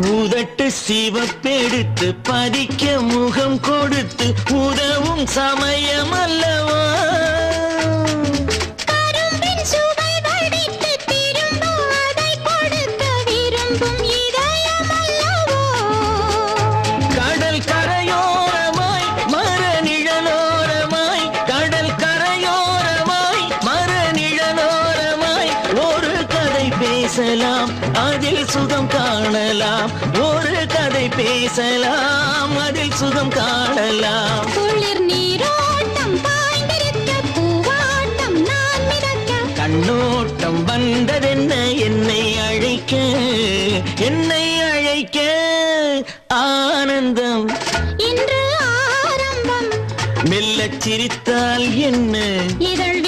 உதட்டு சிவப்பெடுத்து பதிக்க முகம் கொடுத்து உதவும் சமயம் அல்லவா கரும்பின் சுவை வடித்து திரும்ப அதை கொடுக்க விரும்பும் இதயம் அல்லவோ கடல் கரையோரமாய் மர நிழலோரமாய் கடல் கரையோரமாய் மர நிழலோரமாய் ஒரு கதை பேசலாம் அதில் சுகம் காணலாம் ஒரு கதை பேசலாம் அதில் சுகம் காணலாம் குளிர் நீரோட்டம் பாய்ந்திருக்க பூவாட்டம் நான் மிதக்க கண்ணோட்டம் வந்ததென்ன என்னை அழைக்க ஆனந்தம் இன்று ஆரம்பம் மெல்லச் சிரித்தால் என்ன இதழ்